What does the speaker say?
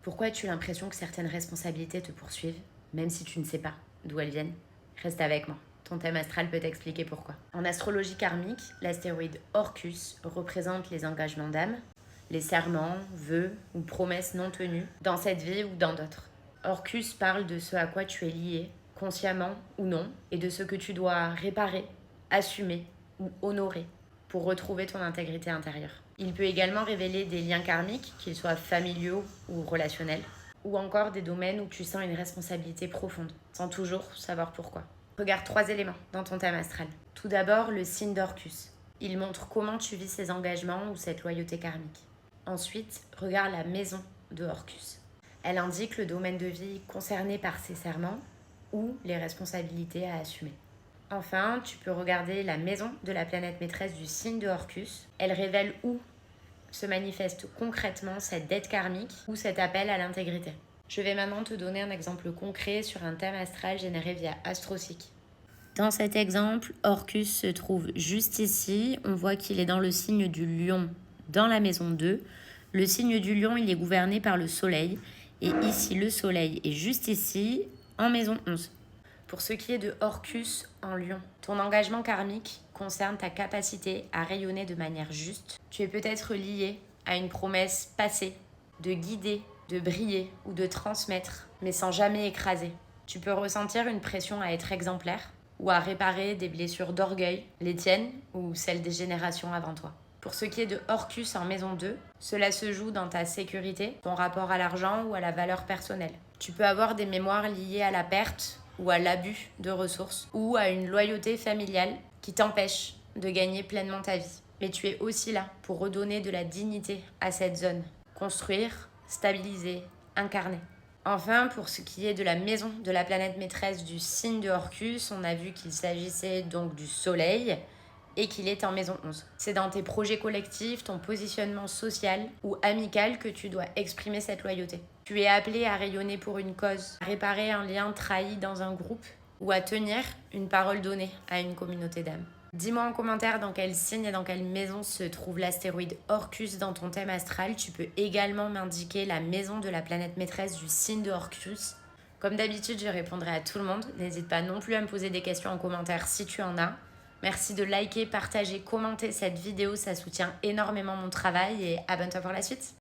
Pourquoi as-tu l'impression que certaines responsabilités te poursuivent, même si tu ne sais pas d'où elles viennent? Reste avec moi. Ton thème astral peut t'expliquer pourquoi. En astrologie karmique, l'astéroïde Orcus représente les engagements d'âme, les serments, vœux ou promesses non tenues dans cette vie ou dans d'autres. Orcus parle de ce à quoi tu es lié, consciemment ou non, et de ce que tu dois réparer, assumer ou honorer pour retrouver ton intégrité intérieure. Il peut également révéler des liens karmiques, qu'ils soient familiaux ou relationnels, ou encore des domaines où tu sens une responsabilité profonde, sans toujours savoir pourquoi. Regarde 3 éléments dans ton thème astral. Tout d'abord, le signe d'Orcus. Il montre comment tu vis ces engagements ou cette loyauté karmique. Ensuite, regarde la maison de Orcus. Elle indique le domaine de vie concerné par ces serments ou les responsabilités à assumer. Enfin, tu peux regarder la maison de la planète maîtresse du signe de Orcus. Elle révèle où se manifeste concrètement cette dette karmique ou cet appel à l'intégrité. Je vais maintenant te donner un exemple concret sur un thème astral généré via AstroSeek. Dans cet exemple, Orcus se trouve juste ici. On voit qu'il est dans le signe du lion, dans la maison 2. Le signe du lion, il est gouverné par le soleil. Et ici, le soleil est juste ici, en maison 11. Pour ce qui est de Orcus en lion, ton engagement karmique concerne ta capacité à rayonner de manière juste. Tu es peut-être lié à une promesse passée de guider, de briller ou de transmettre, mais sans jamais écraser. Tu peux ressentir une pression à être exemplaire ou à réparer des blessures d'orgueil, les tiennes ou celles des générations avant toi. Pour ce qui est de Orcus en maison 2, cela se joue dans ta sécurité, ton rapport à l'argent ou à la valeur personnelle. Tu peux avoir des mémoires liées à la perte ou à l'abus de ressources, ou à une loyauté familiale qui t'empêche de gagner pleinement ta vie. Mais tu es aussi là pour redonner de la dignité à cette zone, construire, stabiliser, incarner. Enfin, pour ce qui est de la maison de la planète maîtresse du signe de Orcus, on a vu qu'il s'agissait donc du soleil et qu'il est en maison 11. C'est dans tes projets collectifs, ton positionnement social ou amical que tu dois exprimer cette loyauté. Tu es appelé à rayonner pour une cause, à réparer un lien trahi dans un groupe ou à tenir une parole donnée à une communauté d'âmes. Dis-moi en commentaire dans quel signe et dans quelle maison se trouve l'astéroïde Orcus dans ton thème astral. Tu peux également m'indiquer la maison de la planète maîtresse du signe de Orcus. Comme d'habitude, je répondrai à tout le monde. N'hésite pas non plus à me poser des questions en commentaire si tu en as. Merci de liker, partager, commenter cette vidéo, ça soutient énormément mon travail et abonne-toi pour la suite.